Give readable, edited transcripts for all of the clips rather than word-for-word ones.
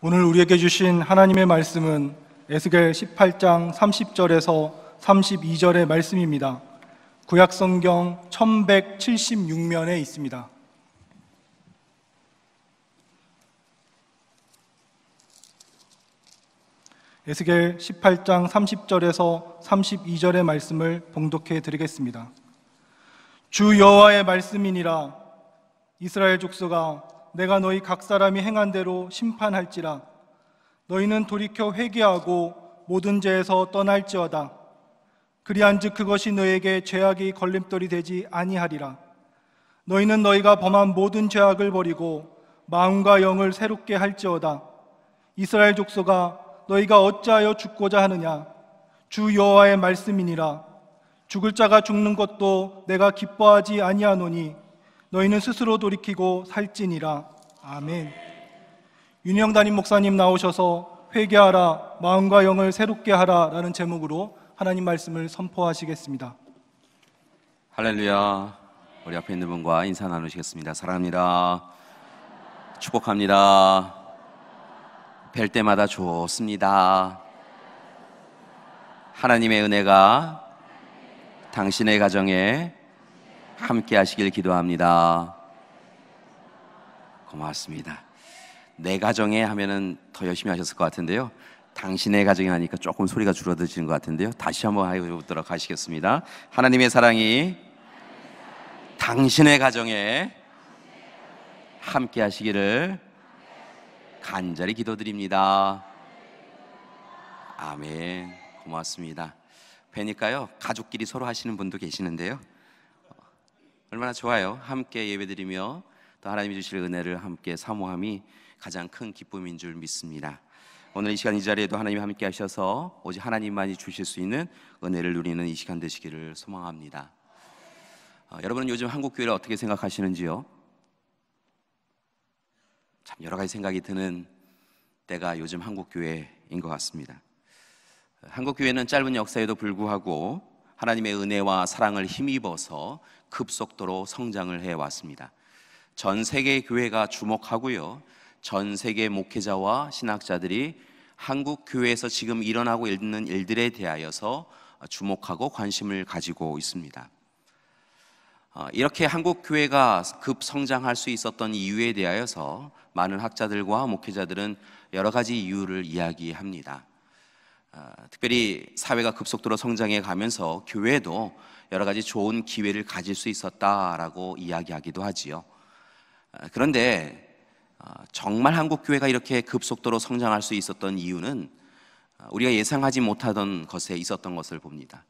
오늘 우리에게 주신 하나님의 말씀은 에스겔 18장 30절에서 32절의 말씀입니다. 구약성경 1176면에 있습니다. 에스겔 18장 30절에서 32절의 말씀을 봉독해 드리겠습니다. 주 여호와의 말씀이니라. 이스라엘 족속아, 내가 너희 각 사람이 행한 대로 심판할지라. 너희는 돌이켜 회개하고 모든 죄에서 떠날지어다. 그리한즉 그것이 너희에게 죄악이 걸림돌이 되지 아니하리라. 너희는 너희가 범한 모든 죄악을 버리고 마음과 영을 새롭게 할지어다. 이스라엘 족속아, 너희가 어찌하여 죽고자 하느냐? 주 여호와의 말씀이니라. 죽을 자가 죽는 것도 내가 기뻐하지 아니하노니 너희는 스스로 돌이키고 살지니라. 아멘. 윤영 담임 목사님 나오셔서 회개하라, 마음과 영을 새롭게 하라 라는 제목으로 하나님 말씀을 선포하시겠습니다. 할렐루야. 우리 앞에 있는 분과 인사 나누시겠습니다. 사랑합니다. 축복합니다. 뵐 때마다 좋습니다. 하나님의 은혜가 당신의 가정에 함께 하시길 기도합니다. 고맙습니다. 내 가정에 하면은 더 열심히 하셨을 것 같은데요. 당신의 가정에 하니까 조금 소리가 줄어드시는 것 같은데요. 다시 한번 해보도록 하시겠습니다. 하나님의 사랑이 당신의 가정에 함께 하시기를 간절히 기도드립니다. 아멘. 고맙습니다. 뵈니까요, 가족끼리 서로 하시는 분도 계시는데요. 얼마나 좋아요. 함께 예배드리며 또 하나님이 주실 은혜를 함께 사모함이 가장 큰 기쁨인 줄 믿습니다. 오늘 이 시간 이 자리에도 하나님이 함께 하셔서 오직 하나님만이 주실 수 있는 은혜를 누리는 이 시간 되시기를 소망합니다. 여러분은 요즘 한국교회를 어떻게 생각하시는지요? 참 여러 가지 생각이 드는 때가 요즘 한국교회인 것 같습니다. 한국교회는 짧은 역사에도 불구하고 하나님의 은혜와 사랑을 힘입어서 급속도로 성장을 해왔습니다. 전 세계 교회가 주목하고요, 전 세계 목회자와 신학자들이 한국 교회에서 지금 일어나고 있는 일들에 대하여서 주목하고 관심을 가지고 있습니다. 이렇게 한국 교회가 급성장할 수 있었던 이유에 대하여서 많은 학자들과 목회자들은 여러 가지 이유를 이야기합니다. 특별히 사회가 급속도로 성장해 가면서 교회도 여러 가지 좋은 기회를 가질 수 있었다라고 이야기하기도 하지요. 그런데 정말 한국 교회가 이렇게 급속도로 성장할 수 있었던 이유는 우리가 예상하지 못하던 것에 있었던 것을 봅니다.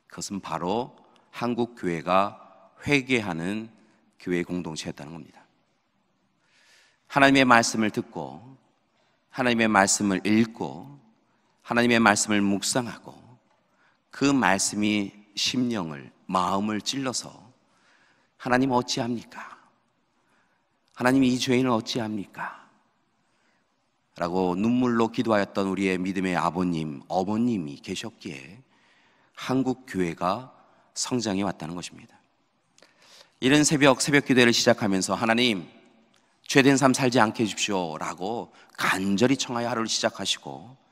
그것은 바로 한국 교회가 회개하는 교회 공동체였다는 겁니다. 하나님의 말씀을 듣고 하나님의 말씀을 읽고 하나님의 말씀을 묵상하고 그 말씀이 심령을, 마음을 찔러서 하나님 어찌합니까? 하나님 이 죄인을 어찌합니까? 라고 눈물로 기도하였던 우리의 믿음의 아버님, 어머님이 계셨기에 한국 교회가 성장해 왔다는 것입니다. 이른 새벽 기도회를 시작하면서 하나님, 죄된 삶 살지 않게 해주십시오 라고 간절히 청하여 하루를 시작하시고,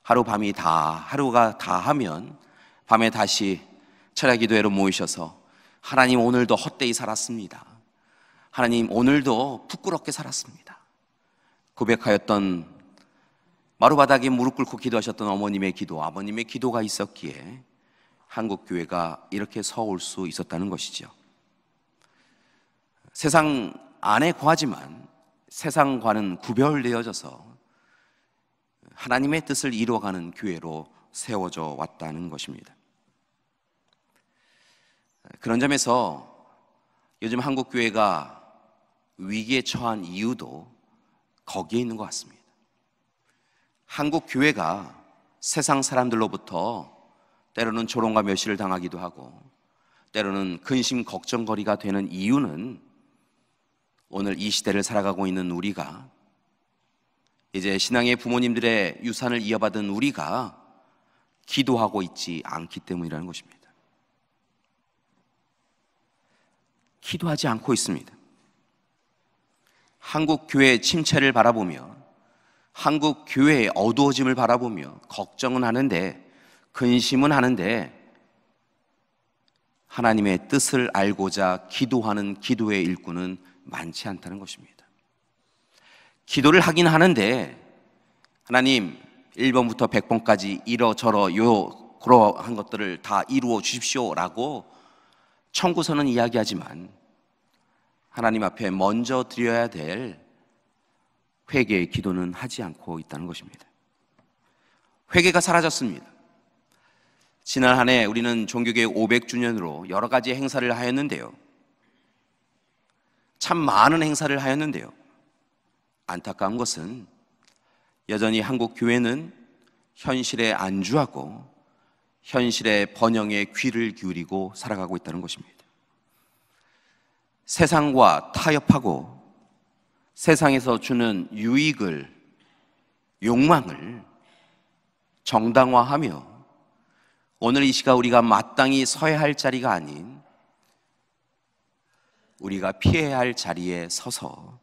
하루가 다 하면 밤에 다시 철야 기도회로 모이셔서 하나님 오늘도 헛되이 살았습니다. 하나님 오늘도 부끄럽게 살았습니다. 고백하였던 마루바닥에 무릎 꿇고 기도하셨던 어머님의 기도, 아버님의 기도가 있었기에 한국교회가 이렇게 서올 수 있었다는 것이죠. 세상 안에 거하지만 세상과는 구별되어져서 하나님의 뜻을 이루어가는 교회로 세워져 왔다는 것입니다. 그런 점에서 요즘 한국교회가 위기에 처한 이유도 거기에 있는 것 같습니다. 한국교회가 세상 사람들로부터 때로는 조롱과 멸시를 당하기도 하고 때로는 근심 걱정거리가 되는 이유는 오늘 이 시대를 살아가고 있는 우리가, 이제 신앙의 부모님들의 유산을 이어받은 우리가 기도하고 있지 않기 때문이라는 것입니다. 기도하지 않고 있습니다. 한국 교회의 침체를 바라보며 한국 교회의 어두워짐을 바라보며 걱정은 하는데, 근심은 하는데, 하나님의 뜻을 알고자 기도하는 기도의 일꾼은 많지 않다는 것입니다. 기도를 하긴 하는데, 하나님 1번부터 100번까지 이러저러 그러한 것들을 다 이루어 주십시오 라고 청구서는 이야기하지만, 하나님 앞에 먼저 드려야 될 회개의 기도는 하지 않고 있다는 것입니다. 회개가 사라졌습니다. 지난 한 해 우리는 종교개혁 500주년으로 여러 가지 행사를 하였는데요, 참 많은 행사를 하였는데요, 안타까운 것은 여전히 한국 교회는 현실에 안주하고 현실의 번영에 귀를 기울이고 살아가고 있다는 것입니다. 세상과 타협하고 세상에서 주는 유익을, 욕망을 정당화하며 오늘 이 시간 우리가 마땅히 서야 할 자리가 아닌 우리가 피해야 할 자리에 서서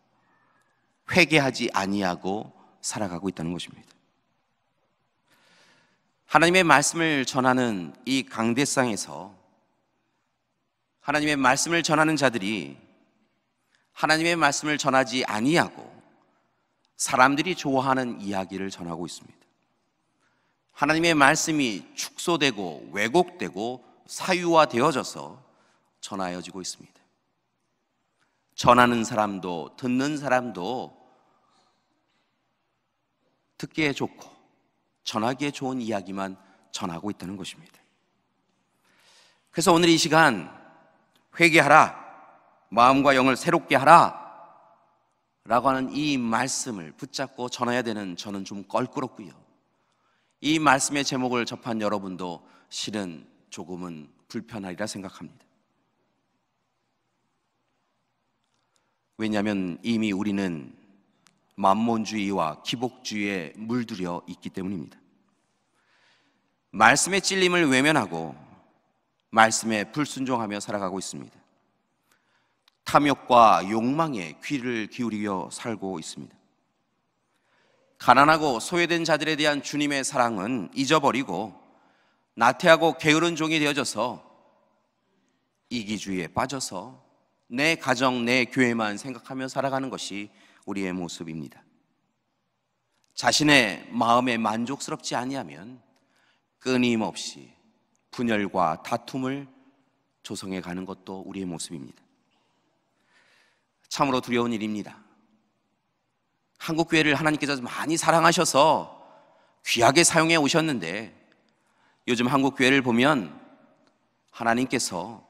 회개하지 아니하고 살아가고 있다는 것입니다. 하나님의 말씀을 전하는 이 강대상에서 하나님의 말씀을 전하는 자들이 하나님의 말씀을 전하지 아니하고 사람들이 좋아하는 이야기를 전하고 있습니다. 하나님의 말씀이 축소되고 왜곡되고 사유화되어져서 전하여지고 있습니다. 전하는 사람도 듣는 사람도 듣기에 좋고 전하기에 좋은 이야기만 전하고 있다는 것입니다. 그래서 오늘 이 시간 회개하라, 마음과 영을 새롭게 하라 라고 하는 이 말씀을 붙잡고 전해야 되는 저는 좀 껄끄럽고요, 이 말씀의 제목을 접한 여러분도 실은 조금은 불편하리라 생각합니다. 왜냐하면 이미 우리는 만몬주의와 기복주의에 물들여 있기 때문입니다. 말씀의 찔림을 외면하고 말씀에 불순종하며 살아가고 있습니다. 탐욕과 욕망에 귀를 기울이며 살고 있습니다. 가난하고 소외된 자들에 대한 주님의 사랑은 잊어버리고 나태하고 게으른 종이 되어져서 이기주의에 빠져서 내 가정, 내 교회만 생각하며 살아가는 것이 우리의 모습입니다. 자신의 마음에 만족스럽지 아니하면 끊임없이 분열과 다툼을 조성해 가는 것도 우리의 모습입니다. 참으로 두려운 일입니다. 한국교회를 하나님께서 많이 사랑하셔서 귀하게 사용해 오셨는데 요즘 한국교회를 보면 하나님께서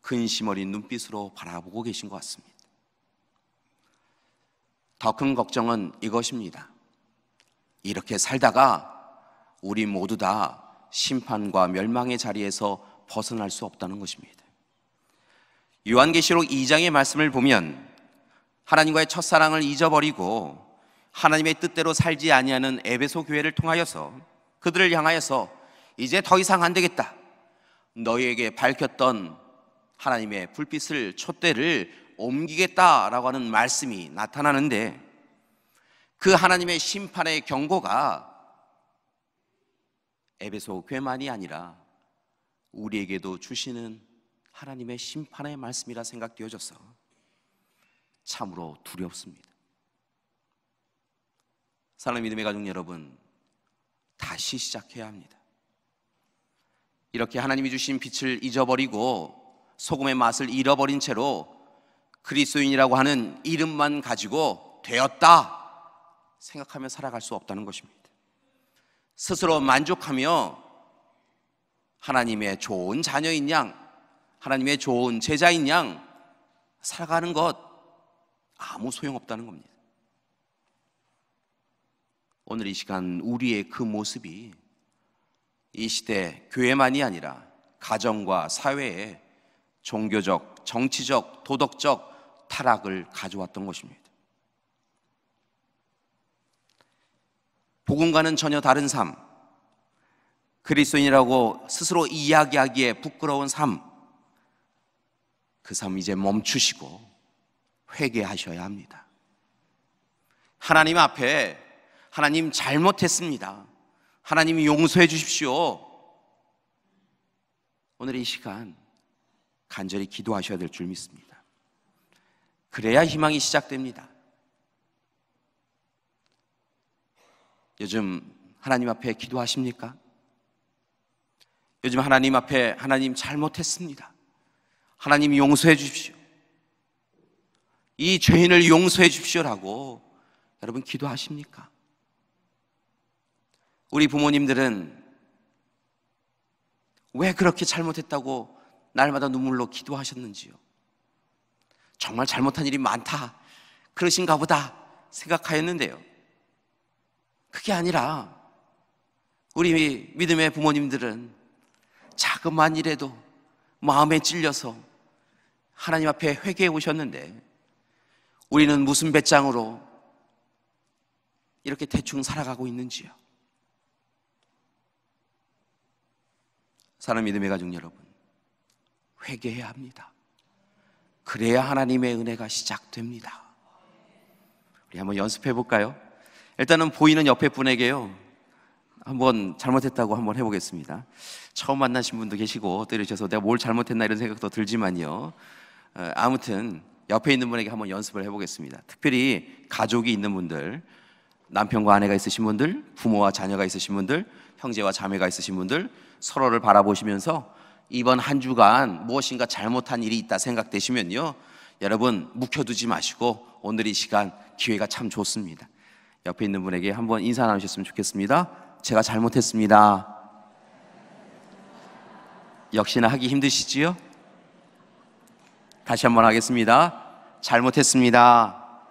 근심 어린 눈빛으로 바라보고 계신 것 같습니다. 더 큰 걱정은 이것입니다. 이렇게 살다가 우리 모두 다 심판과 멸망의 자리에서 벗어날 수 없다는 것입니다. 요한계시록 2장의 말씀을 보면 하나님과의 첫사랑을 잊어버리고 하나님의 뜻대로 살지 아니하는 에베소 교회를 통하여서 그들을 향하여서 이제 더 이상 안 되겠다, 너희에게 밝혔던 하나님의 불빛을, 촛대를 옮기겠다라고 하는 말씀이 나타나는데, 그 하나님의 심판의 경고가 에베소 교회만이 아니라 우리에게도 주시는 하나님의 심판의 말씀이라 생각되어져서 참으로 두렵습니다. 사랑하는 믿음의 가족 여러분, 다시 시작해야 합니다. 이렇게 하나님이 주신 빛을 잊어버리고 소금의 맛을 잃어버린 채로 그리스도인이라고 하는 이름만 가지고 되었다 생각하며 살아갈 수 없다는 것입니다. 스스로 만족하며 하나님의 좋은 자녀인 양, 하나님의 좋은 제자인 양 살아가는 것 아무 소용없다는 겁니다. 오늘 이 시간 우리의 그 모습이 이 시대 교회만이 아니라 가정과 사회에 종교적, 정치적, 도덕적 타락을 가져왔던 것입니다. 복음과는 전혀 다른 삶, 그리스도인이라고 스스로 이야기하기에 부끄러운 삶, 그 삶 이제 멈추시고 회개하셔야 합니다. 하나님 앞에 하나님 잘못했습니다. 하나님 용서해 주십시오. 오늘 이 시간 간절히 기도하셔야 될 줄 믿습니다. 그래야 희망이 시작됩니다. 요즘 하나님 앞에 기도하십니까? 요즘 하나님 앞에 하나님 잘못했습니다. 하나님 용서해 주십시오. 이 죄인을 용서해 주십시오라고 여러분 기도하십니까? 우리 부모님들은 왜 그렇게 잘못했다고 날마다 눈물로 기도하셨는지요? 정말 잘못한 일이 많다, 그러신가 보다 생각하였는데요. 그게 아니라 우리 믿음의 부모님들은 자그마한 일에도 마음에 찔려서 하나님 앞에 회개해 오셨는데, 우리는 무슨 배짱으로 이렇게 대충 살아가고 있는지요? 사랑하는 믿음의 가족 여러분, 회개해야 합니다. 그래야 하나님의 은혜가 시작됩니다. 우리 한번 연습해 볼까요? 일단은 보이는 옆에 분에게요, 한번 잘못했다고 한번 해보겠습니다. 처음 만나신 분도 계시고 때리셔서 내가 뭘 잘못했나 이런 생각도 들지만요, 아무튼 옆에 있는 분에게 한번 연습을 해보겠습니다. 특별히 가족이 있는 분들, 남편과 아내가 있으신 분들, 부모와 자녀가 있으신 분들, 형제와 자매가 있으신 분들, 서로를 바라보시면서 이번 한 주간 무엇인가 잘못한 일이 있다 생각되시면요, 여러분 묵혀두지 마시고 오늘 이 시간 기회가 참 좋습니다. 옆에 있는 분에게 한번 인사 나누셨으면 좋겠습니다. 제가 잘못했습니다. 역시나 하기 힘드시지요? 다시 한번 하겠습니다. 잘못했습니다.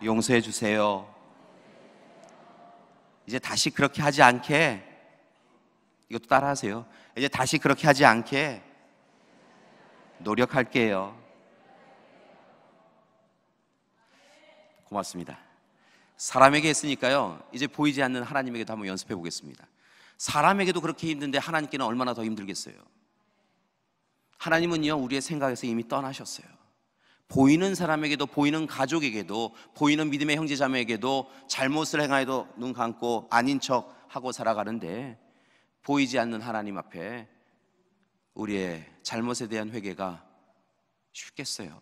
용서해 주세요. 이제 다시 그렇게 하지 않게, 이것도 따라하세요. 이제 다시 그렇게 하지 않게 노력할게요. 고맙습니다. 사람에게 했으니까요, 이제 보이지 않는 하나님에게도 한번 연습해 보겠습니다. 사람에게도 그렇게 힘든데 하나님께는 얼마나 더 힘들겠어요? 하나님은요, 우리의 생각에서 이미 떠나셨어요. 보이는 사람에게도, 보이는 가족에게도, 보이는 믿음의 형제자매에게도 잘못을 행하여도 눈 감고 아닌 척 하고 살아가는데, 보이지 않는 하나님 앞에 우리의 잘못에 대한 회개가 쉽겠어요?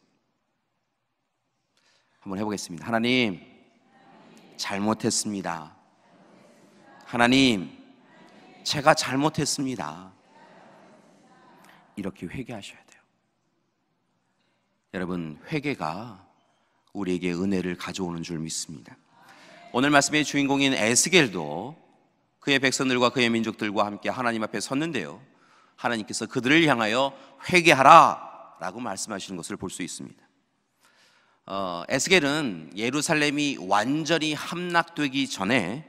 한번 해보겠습니다. 하나님, 잘못했습니다. 하나님, 제가 잘못했습니다. 이렇게 회개하셔야 돼요. 여러분, 회개가 우리에게 은혜를 가져오는 줄 믿습니다. 오늘 말씀의 주인공인 에스겔도 그의 백성들과 그의 민족들과 함께 하나님 앞에 섰는데요, 하나님께서 그들을 향하여 회개하라 라고 말씀하시는 것을 볼 수 있습니다. 에스겔은 예루살렘이 완전히 함락되기 전에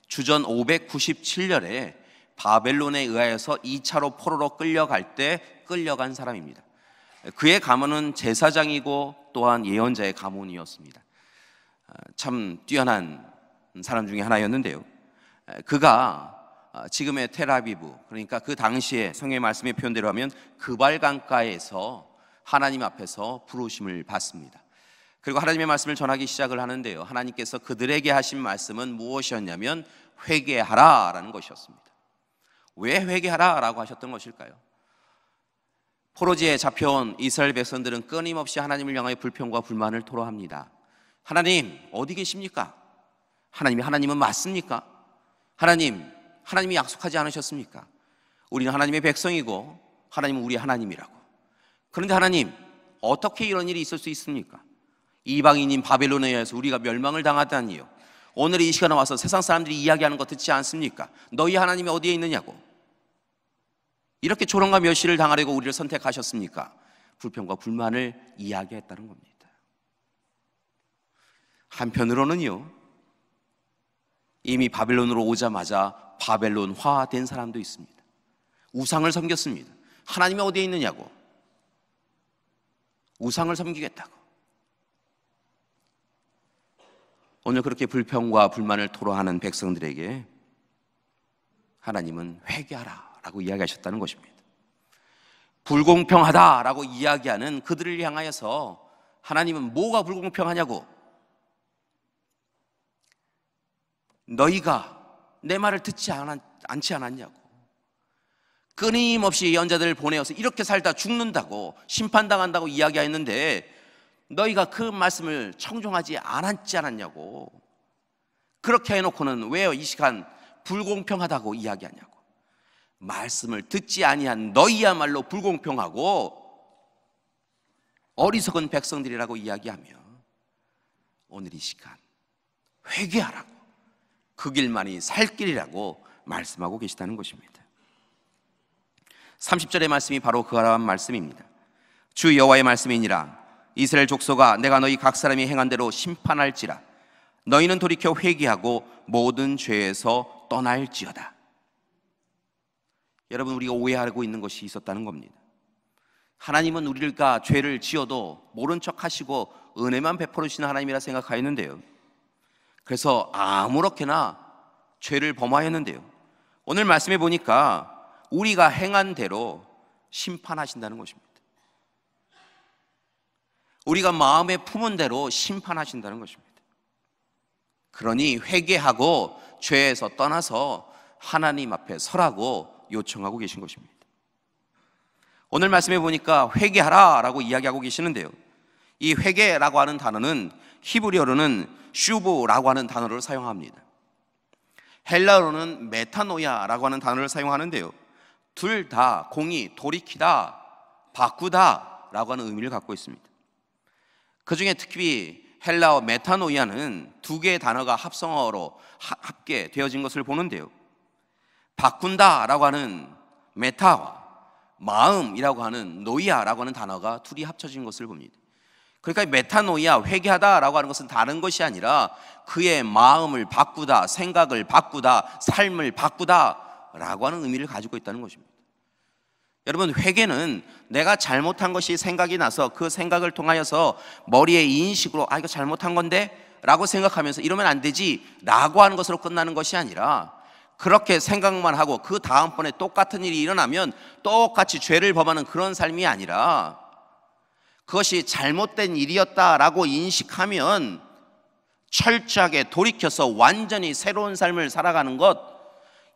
주전 597년에 바벨론에 의하여서 2차로 포로로 끌려갈 때 끌려간 사람입니다. 그의 가문은 제사장이고 또한 예언자의 가문이었습니다. 참 뛰어난 사람 중에 하나였는데요, 그가 지금의 텔아비브, 그러니까 그 당시에 성경의 말씀의 표현대로 하면 그발 강가에서 하나님 앞에서 부르심을 받습니다. 그리고 하나님의 말씀을 전하기 시작을 하는데요, 하나님께서 그들에게 하신 말씀은 무엇이었냐면 회개하라 라는 것이었습니다. 왜 회개하라 라고 하셨던 것일까요? 포로지에 잡혀온 이스라엘 백성들은 끊임없이 하나님을 향하여 불평과 불만을 토로합니다. 하나님 어디 계십니까? 하나님은 맞습니까? 하나님이 약속하지 않으셨습니까? 우리는 하나님의 백성이고 하나님은 우리 하나님이라고. 그런데 하나님, 어떻게 이런 일이 있을 수 있습니까? 이방인인 바벨론에 의해서 우리가 멸망을 당하다니요, 오늘 이 시간에 와서 세상 사람들이 이야기하는 것 듣지 않습니까? 너희 하나님이 어디에 있느냐고. 이렇게 조롱과 멸시를 당하려고 우리를 선택하셨습니까? 불평과 불만을 이야기했다는 겁니다. 한편으로는요, 이미 바벨론으로 오자마자 바벨론화된 사람도 있습니다. 우상을 섬겼습니다. 하나님이 어디에 있느냐고, 우상을 섬기겠다고. 오늘 그렇게 불평과 불만을 토로하는 백성들에게 하나님은 회개하라 라고 이야기하셨다는 것입니다. 불공평하다 라고 이야기하는 그들을 향하여서 하나님은 뭐가 불공평하냐고, 너희가 내 말을 듣지 않지 않았냐고. 끊임없이 예언자들을 보내어서 이렇게 살다 죽는다고, 심판당한다고 이야기했는데 너희가 그 말씀을 청종하지 않았냐고. 그렇게 해놓고는 왜 이 시간 불공평하다고 이야기하냐고. 말씀을 듣지 아니한 너희야말로 불공평하고 어리석은 백성들이라고 이야기하며 오늘 이 시간 회개하라고, 그 길만이 살 길이라고 말씀하고 계시다는 것입니다. 30절의 말씀이 바로 그러한 말씀입니다. 주 여호와의 말씀이니라. 이스라엘 족속아, 내가 너희 각 사람이 행한 대로 심판할지라. 너희는 돌이켜 회개하고 모든 죄에서 떠날지어다. 여러분, 우리가 오해하고 있는 것이 있었다는 겁니다. 하나님은 우리가 죄를 지어도 모른 척 하시고 은혜만 베풀어 주시는 하나님이라 생각하였는데요, 그래서 아무렇게나 죄를 범하였는데요, 오늘 말씀해 보니까 우리가 행한 대로 심판하신다는 것입니다. 우리가 마음에 품은 대로 심판하신다는 것입니다. 그러니 회개하고 죄에서 떠나서 하나님 앞에 서라고 요청하고 계신 것입니다. 오늘 말씀해 보니까 회개하라 라고 이야기하고 계시는데요, 이 회개라고 하는 단어는 히브리어로는 슈브라고 하는 단어를 사용합니다. 헬라어로는 메타노야라고 하는 단어를 사용하는데요, 둘 다 공이 돌이키다, 바꾸다 라고 하는 의미를 갖고 있습니다. 그 중에 특히 헬라어 메타노이아는 두 개의 단어가 합성어로 합계 되어진 것을 보는데요, 바꾼다 라고 하는 메타와 마음이라고 하는 노이아라고 하는 단어가 둘이 합쳐진 것을 봅니다. 그러니까 메타노이아, 회개하다 라고 하는 것은 다른 것이 아니라 그의 마음을 바꾸다, 생각을 바꾸다, 삶을 바꾸다 라고 하는 의미를 가지고 있다는 것입니다. 여러분, 회개는 내가 잘못한 것이 생각이 나서 그 생각을 통하여서 머리의 인식으로 이거 잘못한 건데 라고 생각하면서 이러면 안 되지 라고 하는 것으로 끝나는 것이 아니라, 그렇게 생각만 하고 그 다음번에 똑같은 일이 일어나면 똑같이 죄를 범하는 그런 삶이 아니라, 그것이 잘못된 일이었다라고 인식하면 철저하게 돌이켜서 완전히 새로운 삶을 살아가는 것,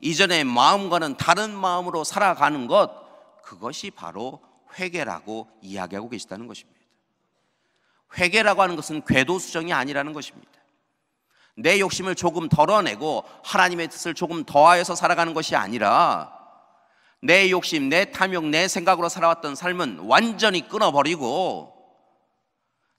이전의 마음과는 다른 마음으로 살아가는 것, 그것이 바로 회개라고 이야기하고 계시다는 것입니다. 회개라고 하는 것은 궤도수정이 아니라는 것입니다. 내 욕심을 조금 덜어내고 하나님의 뜻을 조금 더하여서 살아가는 것이 아니라, 내 욕심, 내 탐욕, 내 생각으로 살아왔던 삶은 완전히 끊어버리고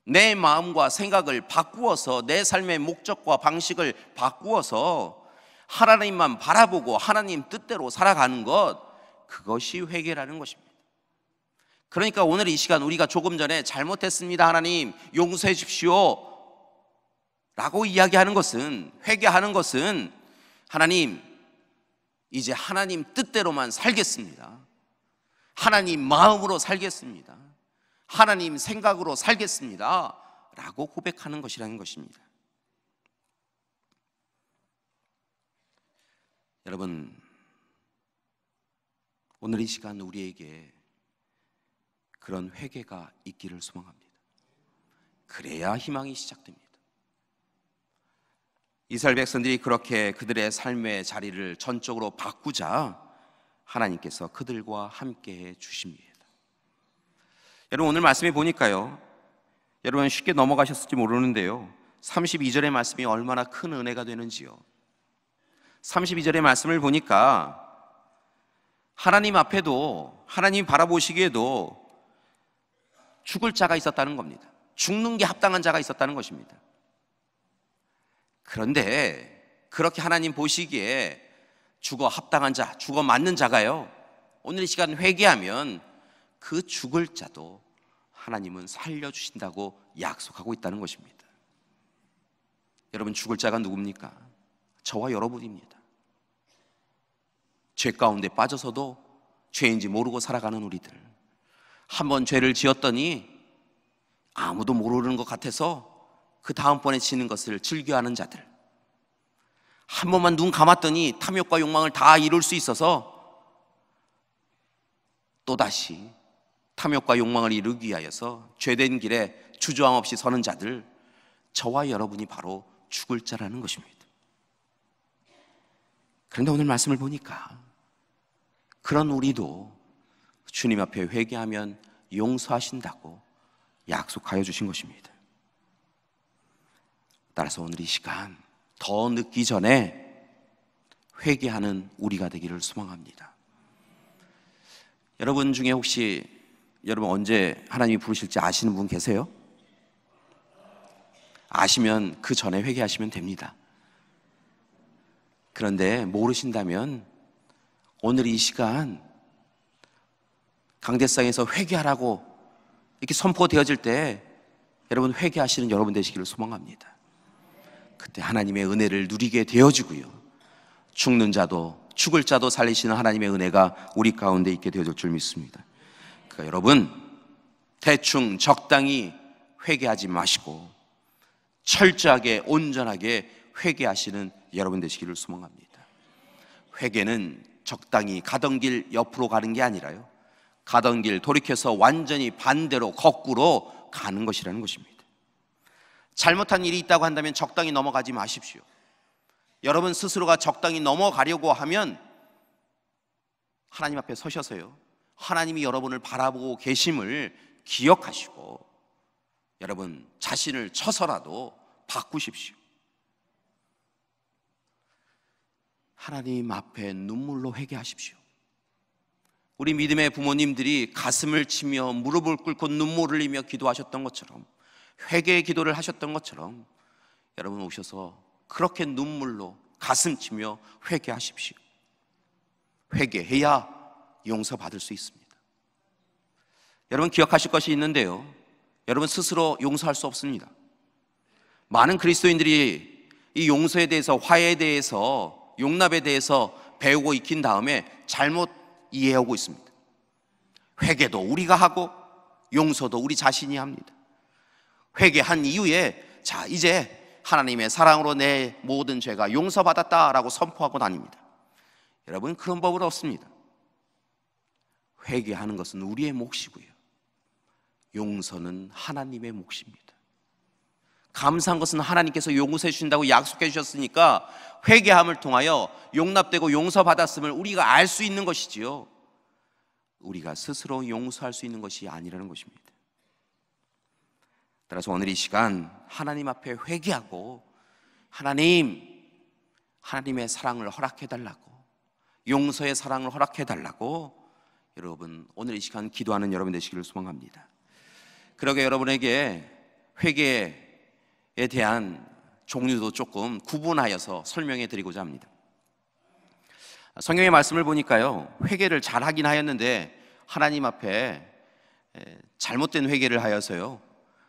내 마음과 생각을 바꾸어서 내 삶의 목적과 방식을 바꾸어서 하나님만 바라보고 하나님 뜻대로 살아가는 것, 그것이 회개라는 것입니다. 그러니까 오늘 이 시간 우리가 조금 전에 잘못했습니다, 하나님 용서해 주십시오 라고 이야기하는 것은, 회개하는 것은 하나님 이제 하나님 뜻대로만 살겠습니다, 하나님 마음으로 살겠습니다, 하나님 생각으로 살겠습니다 라고 고백하는 것이라는 것입니다. 여러분, 오늘 이 시간 우리에게 그런 회개가 있기를 소망합니다. 그래야 희망이 시작됩니다. 이스라엘 백성들이 그렇게 그들의 삶의 자리를 전적으로 바꾸자 하나님께서 그들과 함께해 주십니다. 여러분, 오늘 말씀해 보니까요, 여러분 쉽게 넘어가셨을지 모르는데요, 32절의 말씀이 얼마나 큰 은혜가 되는지요. 32절의 말씀을 보니까 하나님 앞에도, 하나님 바라보시기에도 죽을 자가 있었다는 겁니다. 죽는 게 합당한 자가 있었다는 것입니다. 그런데 그렇게 하나님 보시기에 죽어 합당한 자, 죽어 맞는 자가요, 오늘 이 시간 회개하면 그 죽을 자도 하나님은 살려주신다고 약속하고 있다는 것입니다. 여러분, 죽을 자가 누굽니까? 저와 여러분입니다. 죄 가운데 빠져서도 죄인지 모르고 살아가는 우리들, 한번 죄를 지었더니 아무도 모르는 것 같아서 그 다음번에 지는 것을 즐겨하는 자들, 한 번만 눈 감았더니 탐욕과 욕망을 다 이룰 수 있어서 또다시 탐욕과 욕망을 이루기 위하여서 죄된 길에 주저함 없이 서는 자들, 저와 여러분이 바로 죽을 자라는 것입니다. 그런데 오늘 말씀을 보니까 그런 우리도 주님 앞에 회개하면 용서하신다고 약속하여 주신 것입니다. 따라서 오늘 이 시간 더 늦기 전에 회개하는 우리가 되기를 소망합니다. 여러분 중에 혹시 여러분 언제 하나님이 부르실지 아시는 분 계세요? 아시면 그 전에 회개하시면 됩니다. 그런데 모르신다면 오늘 이 시간 강대상에서 회개하라고 이렇게 선포되어질 때 여러분 회개하시는 여러분 되시기를 소망합니다. 그때 하나님의 은혜를 누리게 되어지고요, 죽는 자도 죽을 자도 살리시는 하나님의 은혜가 우리 가운데 있게 되어질 줄 믿습니다. 그러니까 여러분 대충 적당히 회개하지 마시고 철저하게 온전하게 회개하시는 여러분 되시기를 소망합니다. 회개는 적당히 가던 길 옆으로 가는 게 아니라요, 가던 길 돌이켜서 완전히 반대로 거꾸로 가는 것이라는 것입니다. 잘못한 일이 있다고 한다면 적당히 넘어가지 마십시오. 여러분 스스로가 적당히 넘어가려고 하면 하나님 앞에 서셔서요, 하나님이 여러분을 바라보고 계심을 기억하시고 여러분 자신을 쳐서라도 바꾸십시오. 하나님 앞에 눈물로 회개하십시오. 우리 믿음의 부모님들이 가슴을 치며 무릎을 꿇고 눈물을 흘리며 기도하셨던 것처럼, 회개의 기도를 하셨던 것처럼 여러분 오셔서 그렇게 눈물로 가슴 치며 회개하십시오. 회개해야 용서받을 수 있습니다. 여러분 기억하실 것이 있는데요, 여러분 스스로 용서할 수 없습니다. 많은 그리스도인들이 이 용서에 대해서, 화해에 대해서, 용납에 대해서 배우고 익힌 다음에 잘못 이해하고 있습니다. 회개도 우리가 하고 용서도 우리 자신이 합니다. 회개한 이후에 자 이제 하나님의 사랑으로 내 모든 죄가 용서받았다라고 선포하고 다닙니다. 여러분 그런 법은 없습니다. 회개하는 것은 우리의 몫이고요, 용서는 하나님의 몫입니다. 감사한 것은 하나님께서 용서해 주신다고 약속해 주셨으니까 회개함을 통하여 용납되고 용서받았음을 우리가 알 수 있는 것이지요, 우리가 스스로 용서할 수 있는 것이 아니라는 것입니다. 따라서 오늘 이 시간 하나님 앞에 회개하고 하나님의 사랑을 허락해 달라고, 용서의 사랑을 허락해 달라고 여러분 오늘 이 시간 기도하는 여러분 되시기를 소망합니다. 그러게 여러분에게 회개에 대한 종류도 조금 구분하여서 설명해 드리고자 합니다. 성경의 말씀을 보니까요, 회개를 잘 하긴 하였는데 하나님 앞에 잘못된 회개를 하여서요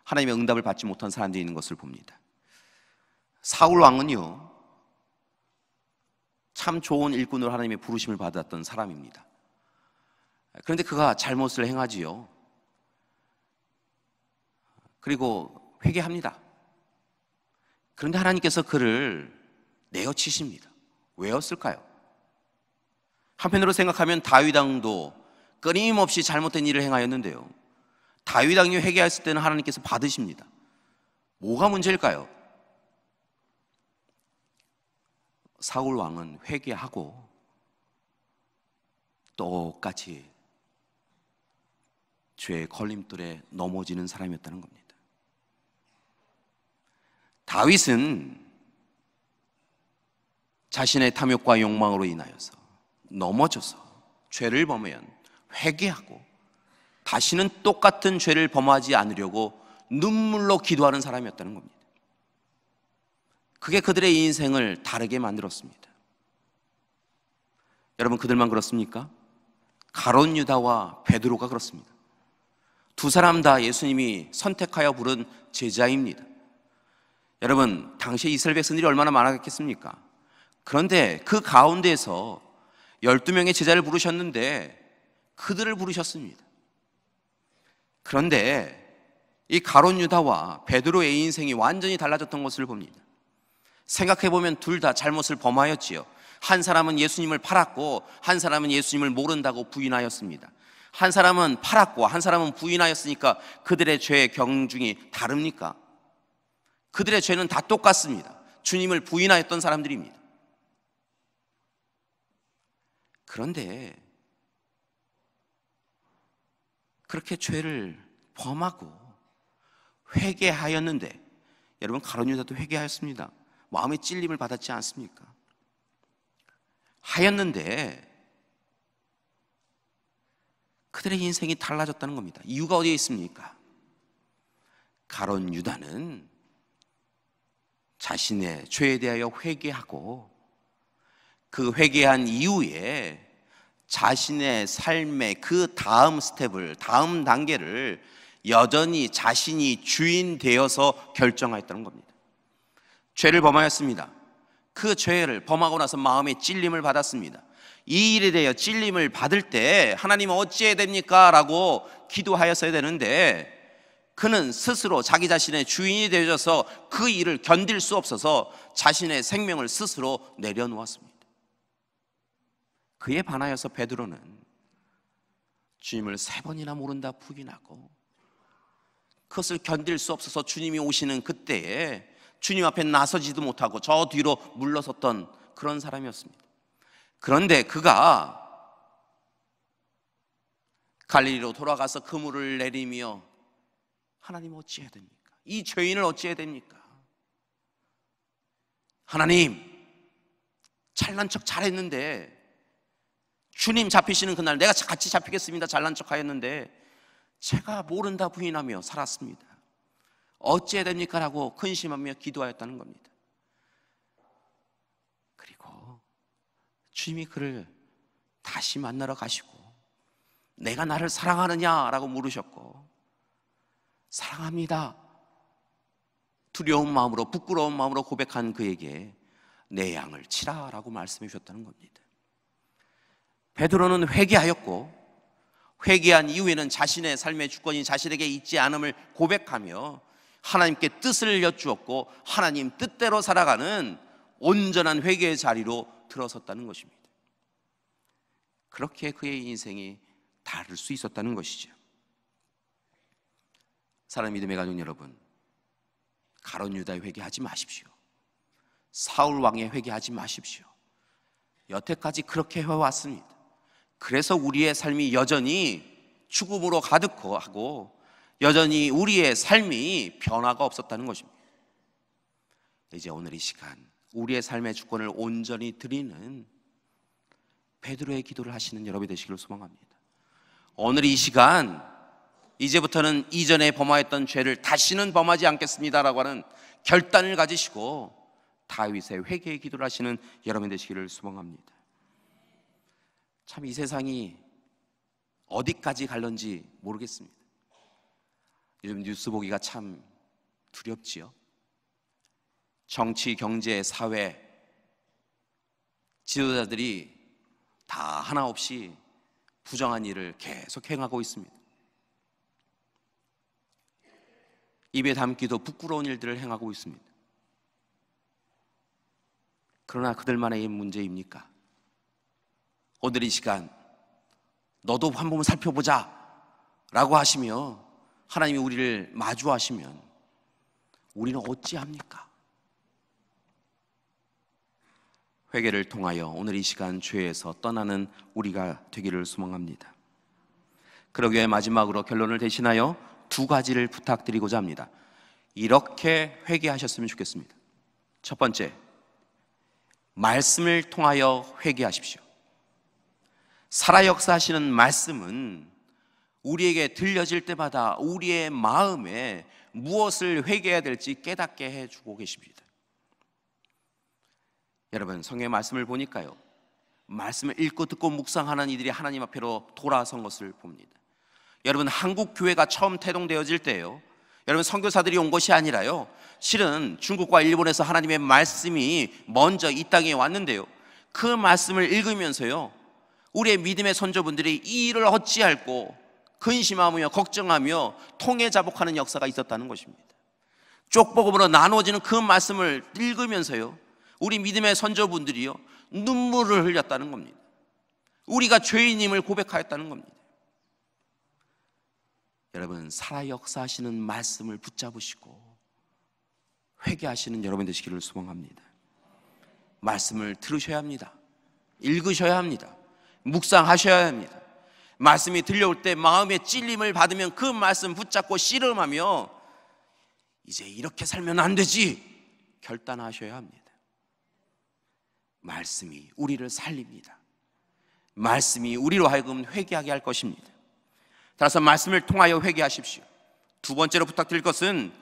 하나님의 응답을 받지 못한 사람들이 있는 것을 봅니다. 사울 왕은요 참 좋은 일꾼으로 하나님의 부르심을 받았던 사람입니다. 그런데 그가 잘못을 행하지요. 그리고 회개합니다. 그런데 하나님께서 그를 내어치십니다. 왜였을까요? 한편으로 생각하면 다윗 왕도 끊임없이 잘못된 일을 행하였는데요, 다윗 왕이 회개했을 때는 하나님께서 받으십니다. 뭐가 문제일까요? 사울 왕은 회개하고 똑같이 죄의 걸림돌에 넘어지는 사람이었다는 겁니다. 다윗은 자신의 탐욕과 욕망으로 인하여서 넘어져서 죄를 범하면 회개하고 다시는 똑같은 죄를 범하지 않으려고 눈물로 기도하는 사람이었다는 겁니다. 그게 그들의 인생을 다르게 만들었습니다. 여러분 그들만 그렇습니까? 가룟 유다와 베드로가 그렇습니다. 두 사람 다 예수님이 선택하여 부른 제자입니다. 여러분 당시에 이스라엘 백성들이 얼마나 많았겠습니까? 그런데 그 가운데에서 12명의 제자를 부르셨는데 그들을 부르셨습니다. 그런데 이 가룟 유다와 베드로의 인생이 완전히 달라졌던 것을 봅니다. 생각해보면 둘 다 잘못을 범하였지요. 한 사람은 예수님을 팔았고 한 사람은 예수님을 모른다고 부인하였습니다. 한 사람은 팔았고 한 사람은 부인하였으니까 그들의 죄의 경중이 다릅니까? 그들의 죄는 다 똑같습니다. 주님을 부인하였던 사람들입니다. 그런데 그렇게 죄를 범하고 회개하였는데, 여러분 가룟 유다도 회개하였습니다. 마음의 찔림을 받았지 않습니까? 하였는데 그들의 인생이 달라졌다는 겁니다. 이유가 어디에 있습니까? 가룟 유다는 자신의 죄에 대하여 회개하고 그 회개한 이후에 자신의 삶의 그 다음 스텝을, 다음 단계를 여전히 자신이 주인 되어서 결정하였다는 겁니다. 죄를 범하였습니다. 그 죄를 범하고 나서 마음에 찔림을 받았습니다. 이 일에 대하여 찔림을 받을 때 하나님 어찌해야 됩니까? 라고 기도하였어야 되는데, 그는 스스로 자기 자신의 주인이 되어져서 그 일을 견딜 수 없어서 자신의 생명을 스스로 내려놓았습니다. 그에 반하여서 베드로는 주님을 3번이나 모른다 부인하고, 그것을 견딜 수 없어서 주님이 오시는 그때에 주님 앞에 나서지도 못하고 저 뒤로 물러섰던 그런 사람이었습니다. 그런데 그가 갈릴리로 돌아가서 그물을 내리며 하나님 어찌해야 됩니까? 이 죄인을 어찌해야 됩니까? 하나님, 잘난 척 잘했는데, 주님 잡히시는 그날 내가 같이 잡히겠습니다. 잘난 척 하였는데 제가 모른다 부인하며 살았습니다. 어찌해야 됩니까? 라고 근심하며 기도하였다는 겁니다. 그리고 주님이 그를 다시 만나러 가시고, 내가 나를 사랑하느냐? 라고 물으셨고, 사랑합니다. 두려운 마음으로, 부끄러운 마음으로 고백한 그에게 내 양을 치라 라고 말씀해 주셨다는 겁니다. 베드로는 회개하였고, 회개한 이후에는 자신의 삶의 주권이 자신에게 있지 않음을 고백하며 하나님께 뜻을 여쭈었고, 하나님 뜻대로 살아가는 온전한 회개의 자리로 들어섰다는 것입니다. 그렇게 그의 인생이 다를 수 있었다는 것이죠. 사랑하는 믿음의 가족 여러분, 가룟 유다에 회개하지 마십시오. 사울 왕에 회개하지 마십시오. 여태까지 그렇게 해왔습니다. 그래서 우리의 삶이 여전히 죽음으로 가득하고 여전히 우리의 삶이 변화가 없었다는 것입니다. 이제 오늘 이 시간 우리의 삶의 주권을 온전히 드리는 베드로의 기도를 하시는 여러분이 되시기를 소망합니다. 오늘 이 시간 이제부터는 이전에 범하였던 죄를 다시는 범하지 않겠습니다라고 하는 결단을 가지시고 다윗의 회개의 기도를 하시는 여러분 되시기를 소망합니다. 참 이 세상이 어디까지 갈런지 모르겠습니다. 요즘 뉴스 보기가 참 두렵지요. 정치, 경제, 사회 지도자들이 다 하나 없이 부정한 일을 계속 행하고 있습니다. 입에 담기도 부끄러운 일들을 행하고 있습니다. 그러나 그들만의 문제입니까? 오늘 이 시간 너도 한 번 살펴보자 라고 하시며 하나님이 우리를 마주하시면 우리는 어찌합니까? 회개를 통하여 오늘 이 시간 죄에서 떠나는 우리가 되기를 소망합니다. 그러기 위해 마지막으로 결론을 대신하여 2가지를 부탁드리고자 합니다. 이렇게 회개하셨으면 좋겠습니다. 첫 번째, 말씀을 통하여 회개하십시오. 살아 역사하시는 말씀은 우리에게 들려질 때마다 우리의 마음에 무엇을 회개해야 될지 깨닫게 해주고 계십니다. 여러분, 성경의 말씀을 보니까요, 말씀을 읽고 듣고 묵상하는 이들이 하나님 앞으로 돌아선 것을 봅니다. 여러분, 한국 교회가 처음 태동되어질 때요, 여러분 선교사들이 온 것이 아니라요, 실은 중국과 일본에서 하나님의 말씀이 먼저 이 땅에 왔는데요, 그 말씀을 읽으면서요 우리의 믿음의 선조분들이 이 일을 어찌할꼬 근심하며 걱정하며 통해자복하는 역사가 있었다는 것입니다. 쪽복음으로 나누어지는 그 말씀을 읽으면서요 우리 믿음의 선조분들이요 눈물을 흘렸다는 겁니다. 우리가 죄인임을 고백하였다는 겁니다. 여러분, 살아 역사하시는 말씀을 붙잡으시고 회개하시는 여러분 되시기를 소망합니다. 말씀을 들으셔야 합니다. 읽으셔야 합니다. 묵상하셔야 합니다. 말씀이 들려올 때 마음의 찔림을 받으면 그 말씀 붙잡고 씨름하며 이제 이렇게 살면 안 되지 결단하셔야 합니다. 말씀이 우리를 살립니다. 말씀이 우리로 하여금 회개하게 할 것입니다. 따라서 말씀을 통하여 회개하십시오. 두 번째로 부탁드릴 것은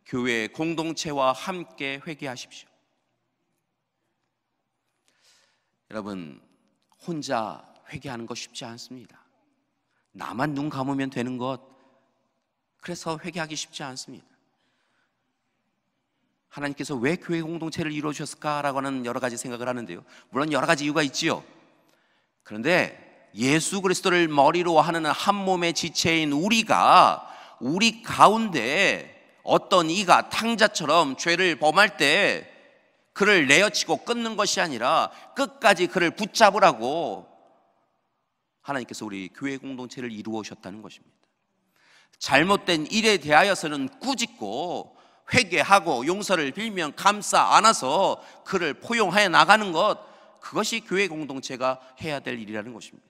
교회 공동체와 함께 회개하십시오. 여러분, 혼자 회개하는 거 쉽지 않습니다. 나만 눈 감으면 되는 것, 그래서 회개하기 쉽지 않습니다. 하나님께서 왜 교회 공동체를 이루어 주셨을까라고 하는 여러 가지 생각을 하는데요, 물론 여러 가지 이유가 있지요. 그런데 예수 그리스도를 머리로 하는 한 몸의 지체인 우리가 우리 가운데 어떤 이가 탕자처럼 죄를 범할 때 그를 내어치고 끊는 것이 아니라 끝까지 그를 붙잡으라고 하나님께서 우리 교회 공동체를 이루어 오셨다는 것입니다. 잘못된 일에 대하여서는 꾸짖고 회개하고 용서를 빌면 감싸 안아서 그를 포용하여 나가는 것, 그것이 교회 공동체가 해야 될 일이라는 것입니다.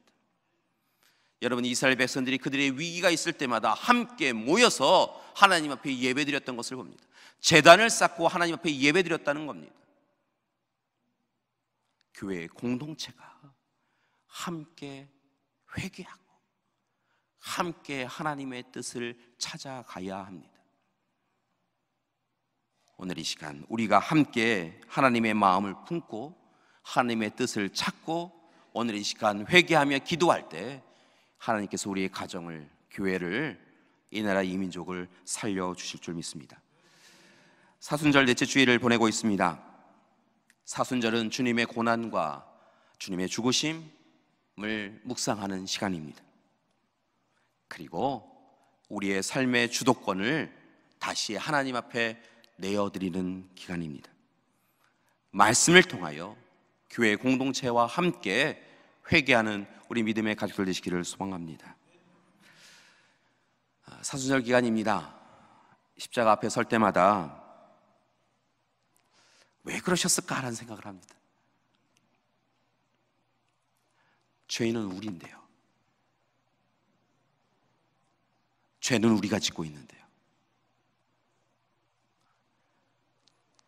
여러분, 이스라엘 백성들이 그들의 위기가 있을 때마다 함께 모여서 하나님 앞에 예배드렸던 것을 봅니다. 제단을 쌓고 하나님 앞에 예배드렸다는 겁니다. 교회 공동체가 함께 회개하고 함께 하나님의 뜻을 찾아가야 합니다. 오늘 이 시간 우리가 함께 하나님의 마음을 품고 하나님의 뜻을 찾고 오늘 이 시간 회개하며 기도할 때 하나님께서 우리의 가정을, 교회를, 이 나라 이 민족을 살려주실 줄 믿습니다. 사순절 넷째 주일을 보내고 있습니다. 사순절은 주님의 고난과 주님의 죽으심을 묵상하는 시간입니다. 그리고 우리의 삶의 주도권을 다시 하나님 앞에 내어드리는 기간입니다. 말씀을 통하여 교회 공동체와 함께 회개하는 우리 믿음의 가족들 되시기를 소망합니다. 사순절 기간입니다. 십자가 앞에 설 때마다 왜 그러셨을까라는 생각을 합니다. 죄인은 우리인데요. 죄는 우리가 짓고 있는데요.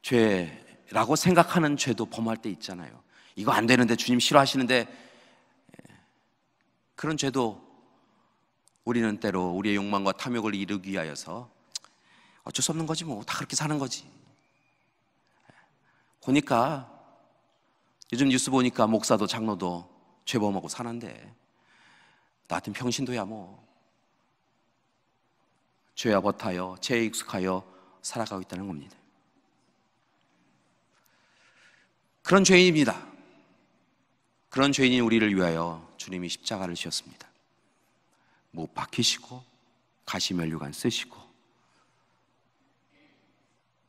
죄라고 생각하는 죄도 범할 때 있잖아요. 이거 안 되는데, 주님 싫어하시는데, 그런 죄도 우리는 때로 우리의 욕망과 탐욕을 이루기 위하여서 어쩔 수 없는 거지 뭐, 다 그렇게 사는 거지. 보니까 요즘 뉴스 보니까 목사도 장로도 죄범하고 사는데 나 같은 평신도야 뭐 죄와 버타여 죄에 익숙하여 살아가고 있다는 겁니다. 그런 죄인입니다. 그런 죄인인 우리를 위하여 주님이 십자가를 지었습니다. 못 박히시고 가시면류관 쓰시고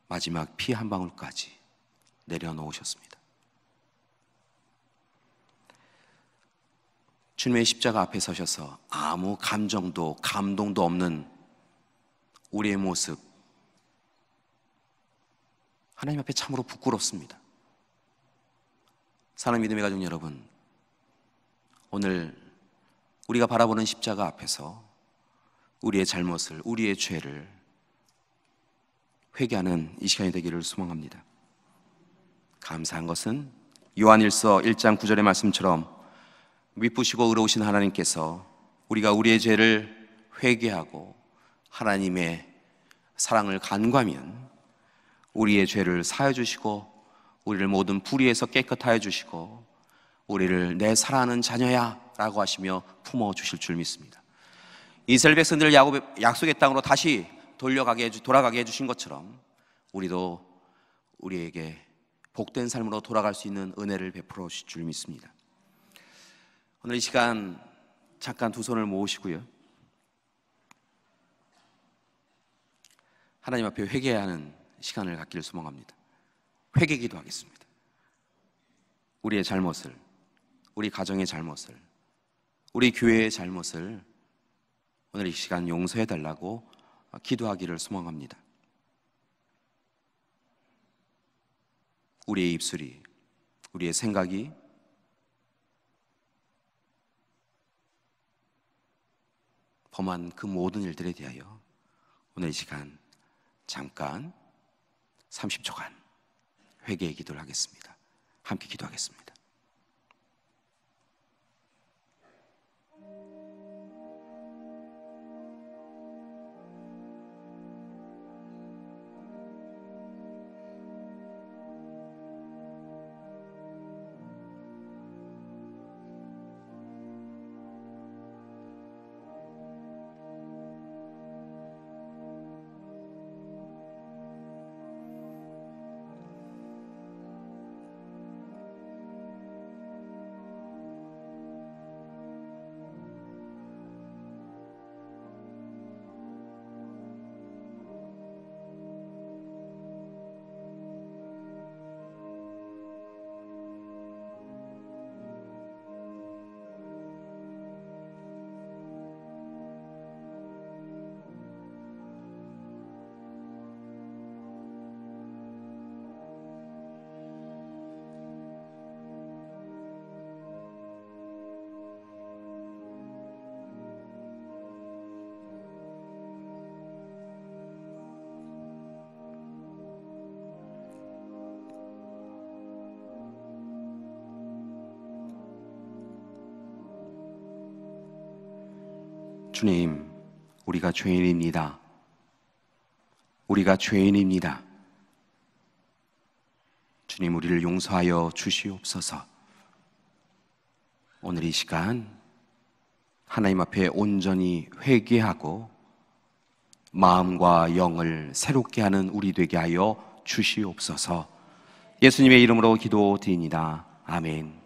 마지막 피 한 방울까지 내려놓으셨습니다. 주님의 십자가 앞에 서셔서 아무 감정도 감동도 없는 우리의 모습, 하나님 앞에 참으로 부끄럽습니다. 사랑하는 믿음의 가족 여러분, 오늘 우리가 바라보는 십자가 앞에서 우리의 잘못을, 우리의 죄를 회개하는 이 시간이 되기를 소망합니다. 감사한 것은 요한일서 1장 9절의 말씀처럼 미쁘시고 의로우신 하나님께서 우리가 우리의 죄를 회개하고 하나님의 사랑을 간구하면 우리의 죄를 사하여 주시고 우리를 모든 불의에서 깨끗하여 주시고 우리를 내 사랑하는 자녀야 라고 하시며 품어주실 줄 믿습니다. 이스라엘 백성들을 약속의 땅으로 다시 돌아가게 해주신 것처럼 우리도 우리에게 복된 삶으로 돌아갈 수 있는 은혜를 베풀어 주실 줄 믿습니다. 오늘 이 시간 잠깐 두 손을 모으시고요, 하나님 앞에 회개하는 시간을 갖기를 소망합니다. 회개 기도하겠습니다. 우리의 잘못을, 우리 가정의 잘못을, 우리 교회의 잘못을 오늘 이 시간 용서해 달라고 기도하기를 소망합니다. 우리의 입술이, 우리의 생각이 범한 그 모든 일들에 대하여 오늘 이 시간 잠깐 30초간 회개의 기도를 하겠습니다. 함께 기도하겠습니다. 주님, 우리가 죄인입니다. 우리가 죄인입니다. 주님, 우리를 용서하여 주시옵소서. 오늘 이 시간 하나님 앞에 온전히 회개하고 마음과 영을 새롭게 하는 우리 되게 하여 주시옵소서. 예수님의 이름으로 기도드립니다. 아멘.